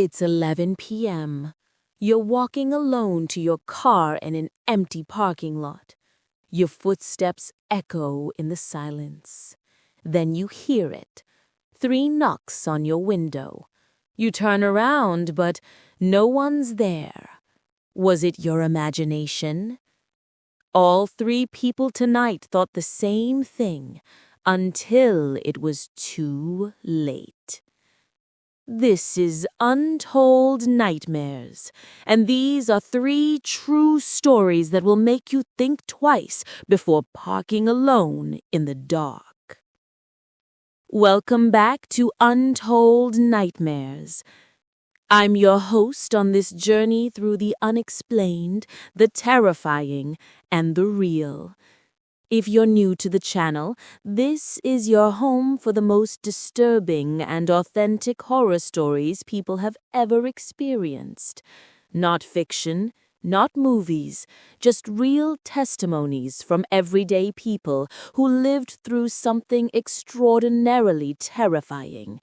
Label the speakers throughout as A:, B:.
A: It's 11 p.m. You're walking alone to your car in an empty parking lot. Your footsteps echo in the silence. Then you hear it. 3 knocks on your window. You turn around, but no one's there. Was it your imagination? All 3 people tonight thought the same thing until it was too late. This is Untold Nightmares, and these are 3 true stories that will make you think twice before parking alone in the dark. Welcome back to Untold Nightmares. I'm your host on this journey through the unexplained, the terrifying, and the real. If you're new to the channel, this is your home for the most disturbing and authentic horror stories people have ever experienced. Not fiction, not movies, just real testimonies from everyday people who lived through something extraordinarily terrifying.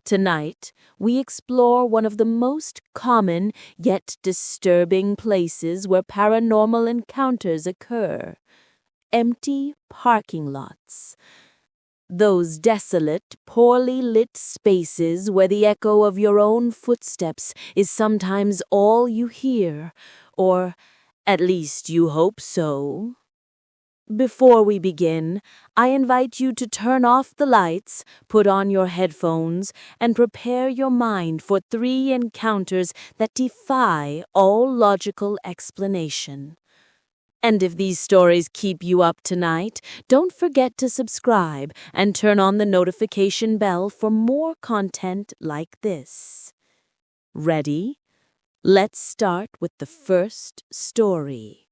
A: Tonight, we explore one of the most common yet disturbing places where paranormal encounters occur. Empty parking lots. Those desolate, poorly lit spaces where the echo of your own footsteps is sometimes all you hear, or at least you hope so. Before we begin, I invite you to turn off the lights, put on your headphones, and prepare your mind for 3 encounters that defy all logical explanation. And if these stories keep you up tonight, don't forget to subscribe and turn on the notification bell for more content like this. Ready? Let's start with the first story.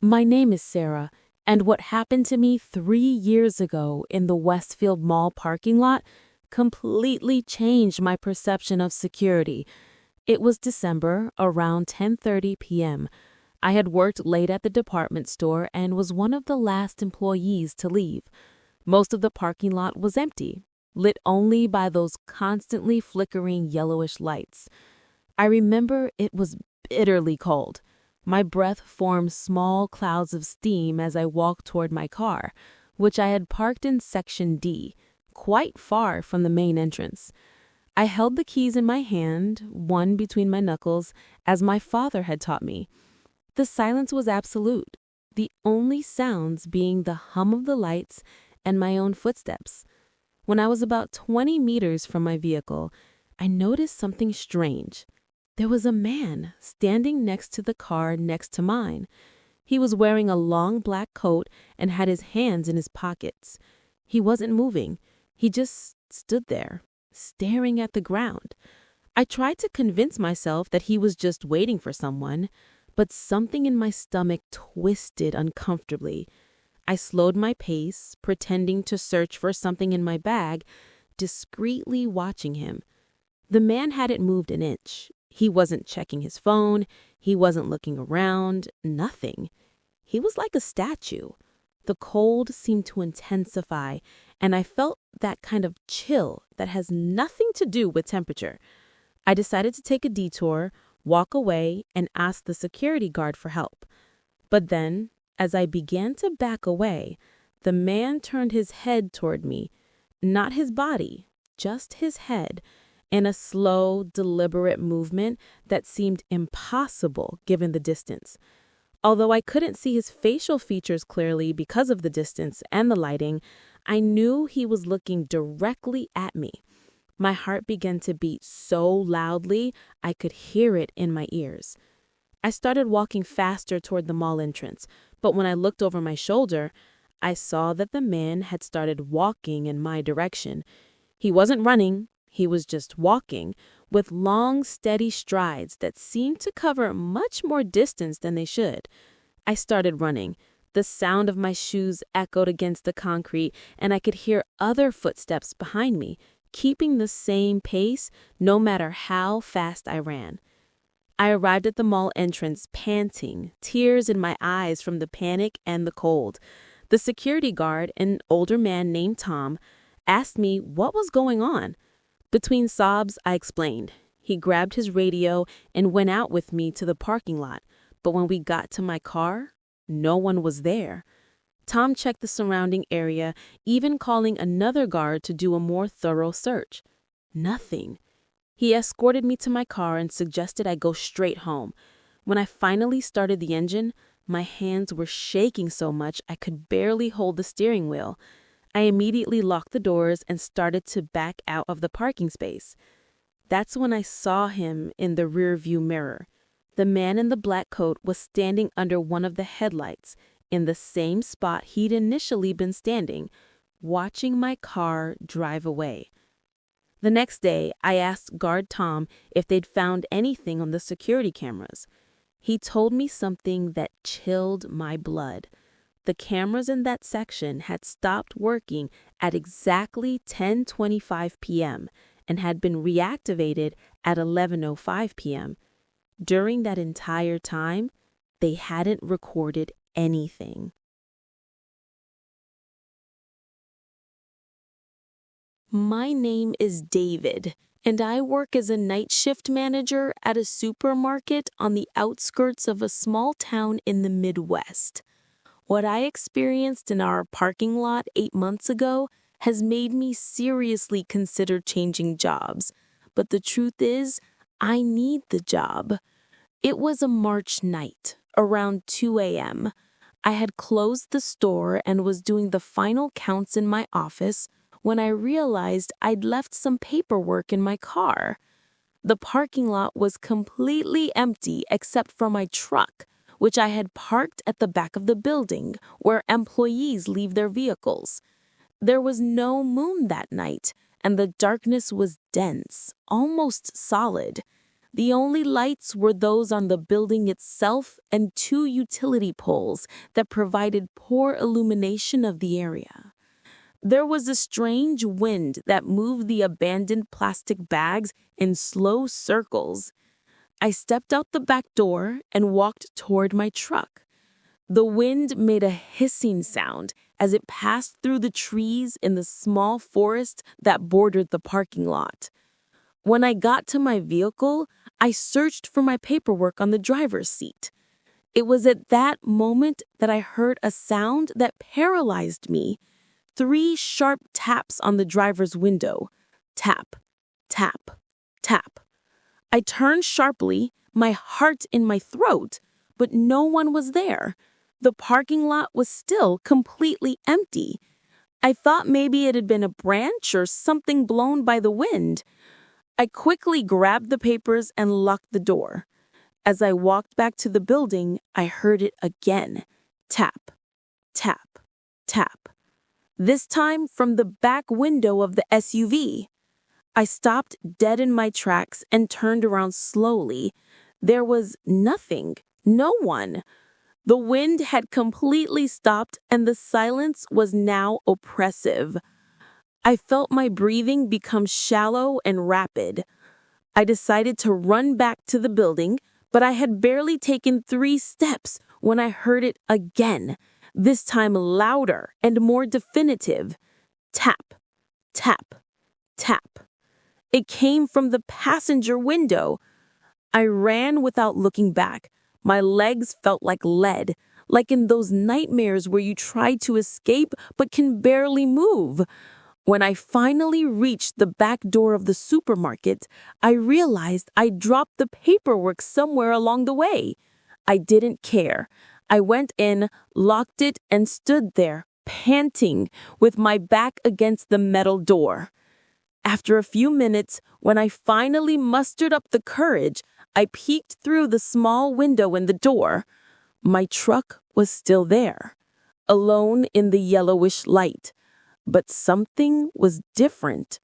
A: My name is Sarah, and what happened to me 3 years ago in the Westfield Mall parking lot completely changed my perception of security. It was December, around 10:30 p.m. I had worked late at the department store and was one of the last employees to leave. Most of the parking lot was empty, lit only by those constantly flickering yellowish lights. I remember it was bitterly cold. My breath formed small clouds of steam as I walked toward my car, which I had parked in Section D, quite far from the main entrance. I held the keys in my hand, one between my knuckles, as my father had taught me. The silence was absolute, the only sounds being the hum of the lights and my own footsteps. When I was about 20 meters from my vehicle, I noticed something strange. There was a man standing next to the car next to mine. He was wearing a long black coat and had his hands in his pockets. He wasn't moving. He just stood there, staring at the ground. I tried to convince myself that he was just waiting for someone, but something in my stomach twisted uncomfortably. I slowed my pace, pretending to search for something in my bag, discreetly watching him. The man hadn't moved an inch. He wasn't checking his phone. He wasn't looking around. Nothing. He was like a statue. The cold seemed to intensify, and I felt that kind of chill that has nothing to do with temperature. I decided to take a detour, walk away, and ask the security guard for help. But then, as I began to back away, the man turned his head toward me, not his body, just his head, in a slow, deliberate movement that seemed impossible given the distance. Although I couldn't see his facial features clearly because of the distance and the lighting, I knew he was looking directly at me. My heart began to beat so loudly I could hear it in my ears. I started walking faster toward the mall entrance, but when I looked over my shoulder, I saw that the man had started walking in my direction. He wasn't running, he was just walking, with long, steady strides that seemed to cover much more distance than they should. I started running. The sound of my shoes echoed against the concrete, and I could hear other footsteps behind me, keeping the same pace no matter how fast I ran. I arrived at the mall entrance panting, tears in my eyes from the panic and the cold. The security guard, an older man named Tom, asked me what was going on. Between sobs, I explained. He grabbed his radio and went out with me to the parking lot, but when we got to my car, no one was there. Tom checked the surrounding area, even calling another guard to do a more thorough search. Nothing. He escorted me to my car and suggested I go straight home. When I finally started the engine, my hands were shaking so much I could barely hold the steering wheel. I immediately locked the doors and started to back out of the parking space. That's when I saw him in the rearview mirror. The man in the black coat was standing under one of the headlights, in the same spot he'd initially been standing, watching my car drive away. The next day, I asked guard Tom if they'd found anything on the security cameras. He told me something that chilled my blood. The cameras in that section had stopped working at exactly 10:25 p.m. and had been reactivated at 11:05 p.m. During that entire time, they hadn't recorded anything. My name is David, and I work as a night shift manager at a supermarket on the outskirts of a small town in the Midwest. What I experienced in our parking lot 8 months ago has made me seriously consider changing jobs. But the truth is, I need the job. It was a March night, around 2 a.m. I had closed the store and was doing the final counts in my office when I realized I'd left some paperwork in my car. The parking lot was completely empty except for my truck, which I had parked at the back of the building where employees leave their vehicles. There was no moon that night, and the darkness was dense, almost solid. The only lights were those on the building itself and 2 utility poles that provided poor illumination of the area. There was a strange wind that moved the abandoned plastic bags in slow circles. I stepped out the back door and walked toward my truck. The wind made a hissing sound as it passed through the trees in the small forest that bordered the parking lot. When I got to my vehicle, I searched for my paperwork on the driver's seat. It was at that moment that I heard a sound that paralyzed me. 3 sharp taps on the driver's window. Tap, tap, tap. I turned sharply, my heart in my throat, but no one was there. The parking lot was still completely empty. I thought maybe it had been a branch or something blown by the wind. I quickly grabbed the papers and locked the door. As I walked back to the building, I heard it again. Tap, tap, tap. This time from the back window of the SUV. I stopped dead in my tracks and turned around slowly. There was nothing, no one. The wind had completely stopped and the silence was now oppressive. I felt my breathing become shallow and rapid. I decided to run back to the building, but I had barely taken 3 steps when I heard it again, this time louder and more definitive. Tap, tap, tap. It came from the passenger window. I ran without looking back. My legs felt like lead, like in those nightmares where you try to escape but can barely move. When I finally reached the back door of the supermarket, I realized I dropped the paperwork somewhere along the way. I didn't care. I went in, locked it, and stood there, panting, with my back against the metal door. After a few minutes, when I finally mustered up the courage, I peeked through the small window in the door. My truck was still there, alone in the yellowish light. But something was different.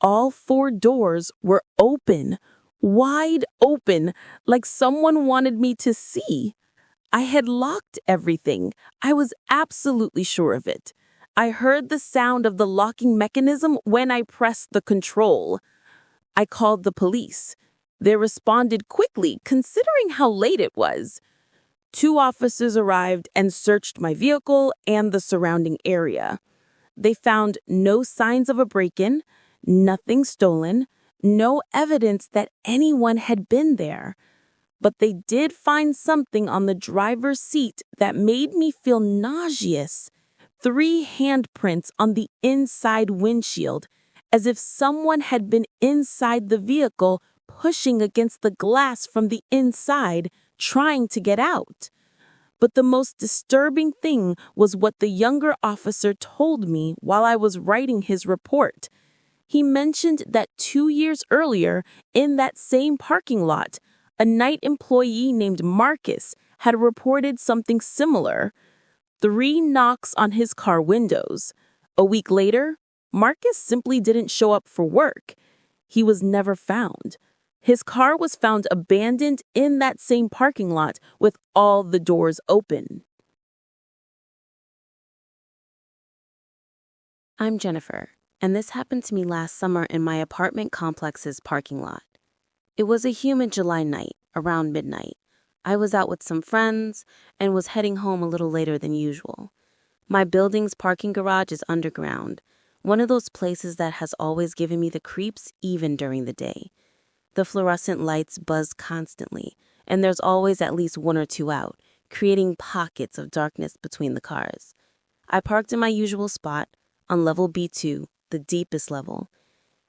A: All 4 doors were open, wide open, like someone wanted me to see. I had locked everything. I was absolutely sure of it. I heard the sound of the locking mechanism when I pressed the control. I called the police. They responded quickly, considering how late it was. 2 officers arrived and searched my vehicle and the surrounding area. they found no signs of a break-in, nothing stolen, no evidence that anyone had been there. But they did find something on the driver's seat that made me feel nauseous. 3 handprints on the inside windshield, as if someone had been inside the vehicle pushing against the glass from the inside, trying to get out. But the most disturbing thing was what the younger officer told me while I was writing his report. He mentioned that 2 years earlier, in that same parking lot, a night employee named Marcus had reported something similar. 3 knocks on his car windows. A week later, Marcus simply didn't show up for work. He was never found. His car was found abandoned in that same parking lot with all the doors open. I'm Jennifer, and this happened to me last summer in my apartment complex's parking lot. It was a humid July night, around midnight. I was out with some friends and was heading home a little later than usual. My building's parking garage is underground, one of those places that has always given me the creeps even during the day. The fluorescent lights buzz constantly, and there's always at least 1 or 2 out, creating pockets of darkness between the cars. I parked in my usual spot, on level B2, the deepest level.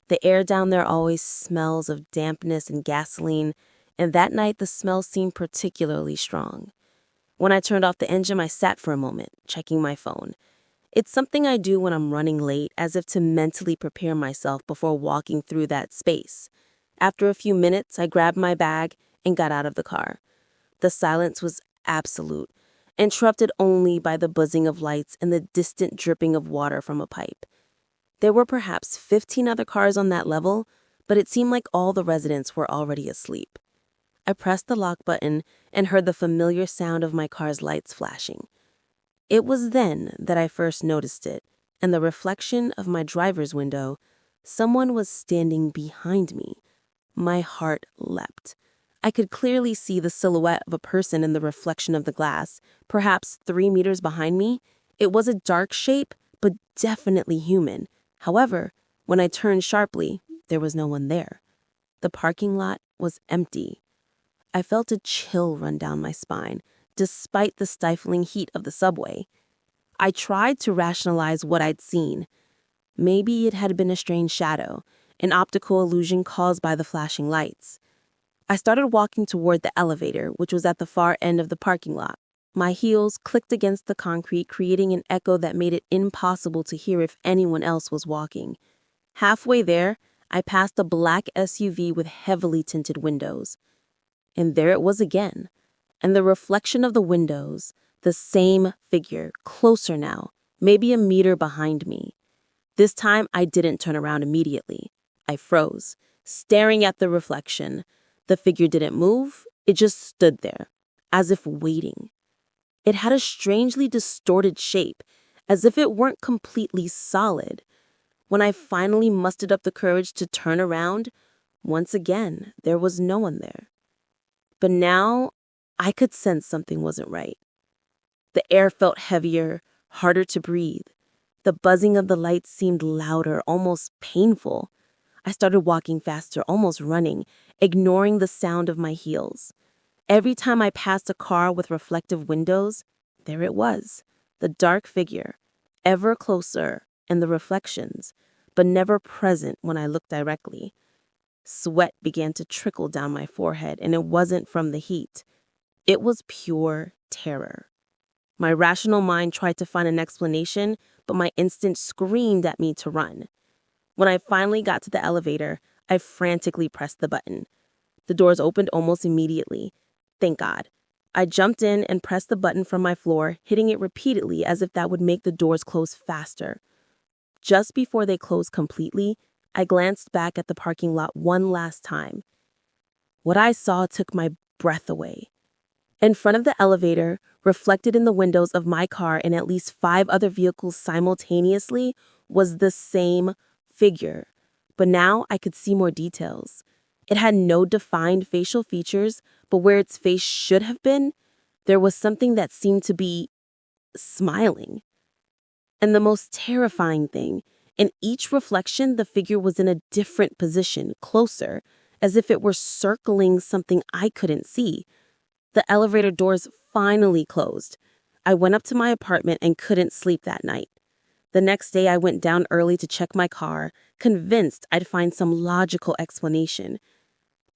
A: The air down there always smells of dampness and gasoline, and that night the smell seemed particularly strong. When I turned off the engine, I sat for a moment, checking my phone. It's something I do when I'm running late, as if to mentally prepare myself before walking through that space. After a few minutes, I grabbed my bag and got out of the car. The silence was absolute, interrupted only by the buzzing of lights and the distant dripping of water from a pipe. There were perhaps 15 other cars on that level, but it seemed like all the residents were already asleep. I pressed the lock button and heard the familiar sound of my car's lights flashing. It was then that I first noticed it, and the reflection of my driver's window. Someone was standing behind me. My heart leapt. I could clearly see the silhouette of a person in the reflection of the glass, perhaps 3 meters behind me. It was a dark shape, but definitely human. However, when I turned sharply, there was no one there. The parking lot was empty. I felt a chill run down my spine, despite the stifling heat of the subway. I tried to rationalize what I'd seen. Maybe it had been a strange shadow, an optical illusion caused by the flashing lights. I started walking toward the elevator, which was at the far end of the parking lot. My heels clicked against the concrete, creating an echo that made it impossible to hear if anyone else was walking. Halfway there, I passed a black SUV with heavily tinted windows. And there it was again. And the reflection of the windows, the same figure, closer now, maybe a meter behind me. This time, I didn't turn around immediately. I froze, staring at the reflection. The figure didn't move, it just stood there, as if waiting. It had a strangely distorted shape, as if it weren't completely solid. When I finally mustered up the courage to turn around, once again, there was no one there. But now, I could sense something wasn't right. The air felt heavier, harder to breathe. The buzzing of the lights seemed louder, almost painful. I started walking faster, almost running, ignoring the sound of my heels. Every time I passed a car with reflective windows, there it was, the dark figure, ever closer in the reflections, but never present when I looked directly. Sweat began to trickle down my forehead, and it wasn't from the heat. It was pure terror. My rational mind tried to find an explanation, but my instinct screamed at me to run. When I finally got to the elevator, I frantically pressed the button. The doors opened almost immediately. Thank God. I jumped in and pressed the button from my floor, hitting it repeatedly as if that would make the doors close faster. Just before they closed completely, I glanced back at the parking lot one last time. What I saw took my breath away. In front of the elevator, reflected in the windows of my car and at least 5 other vehicles simultaneously, was the same figure. But now I could see more details. It had no defined facial features, but where its face should have been, there was something that seemed to be smiling. And the most terrifying thing, in each reflection, the figure was in a different position, closer, as if it were circling something I couldn't see. The elevator doors finally closed. I went up to my apartment and couldn't sleep that night. The next day, I went down early to check my car, convinced I'd find some logical explanation.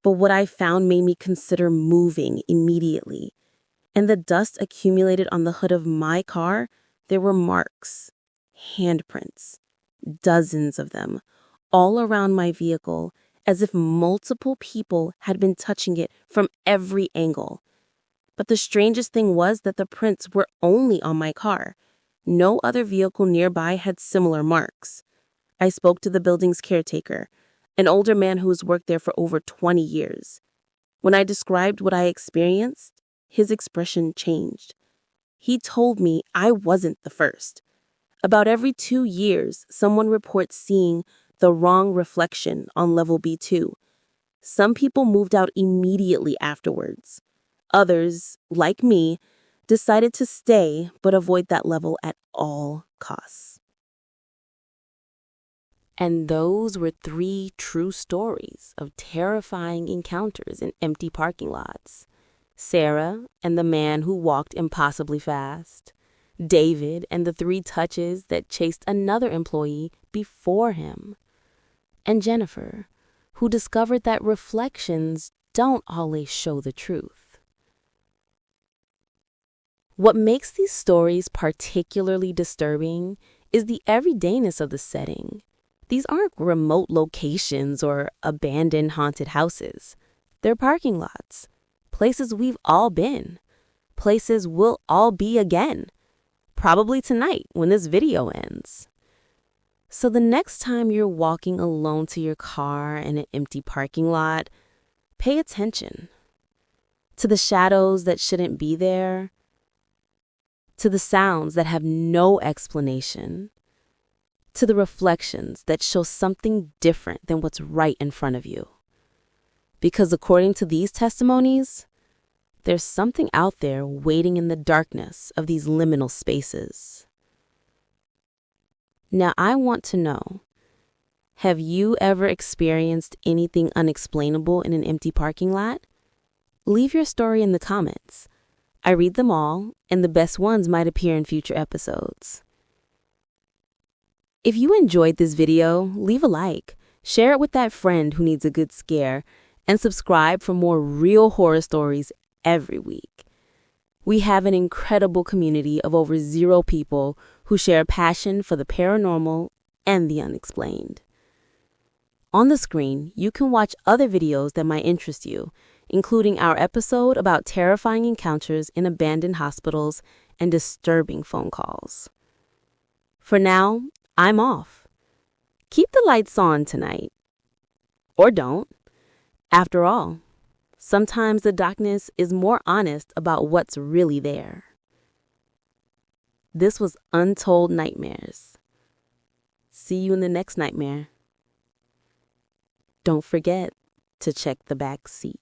A: But what I found made me consider moving immediately. And the dust accumulated on the hood of my car. There were marks, handprints, dozens of them, all around my vehicle, as if multiple people had been touching it from every angle. But the strangest thing was that the prints were only on my car. No other vehicle nearby had similar marks. I spoke to the building's caretaker, an older man who has worked there for over 20 years. When I described what I experienced, his expression changed. He told me I wasn't the first. About every 2 years, someone reports seeing the wrong reflection on level B2. Some people moved out immediately afterwards. Others, like me, decided to stay but avoid that level at all costs. And those were 3 true stories of terrifying encounters in empty parking lots. Sarah and the man who walked impossibly fast. David and the 3 touches that chased another employee before him. And Jennifer, who discovered that reflections don't always show the truth. What makes these stories particularly disturbing is the everydayness of the setting. These aren't remote locations or abandoned haunted houses. They're parking lots, places we've all been, places we'll all be again, probably tonight when this video ends. So the next time you're walking alone to your car in an empty parking lot, pay attention to the shadows that shouldn't be there, to the sounds that have no explanation, to the reflections that show something different than what's right in front of you. Because according to these testimonies, there's something out there waiting in the darkness of these liminal spaces. Now, I want to know, have you ever experienced anything unexplainable in an empty parking lot? Leave your story in the comments. I read them all, and the best ones might appear in future episodes. If you enjoyed this video, leave a like, share it with that friend who needs a good scare, and subscribe for more real horror stories every week. We have an incredible community of over 0 people who share a passion for the paranormal and the unexplained. On the screen, you can watch other videos that might interest you, including our episode about terrifying encounters in abandoned hospitals and disturbing phone calls. For now, I'm off. Keep the lights on tonight. Or don't. After all, sometimes the darkness is more honest about what's really there. This was Untold Nightmares. See you in the next nightmare. Don't forget to check the back seat.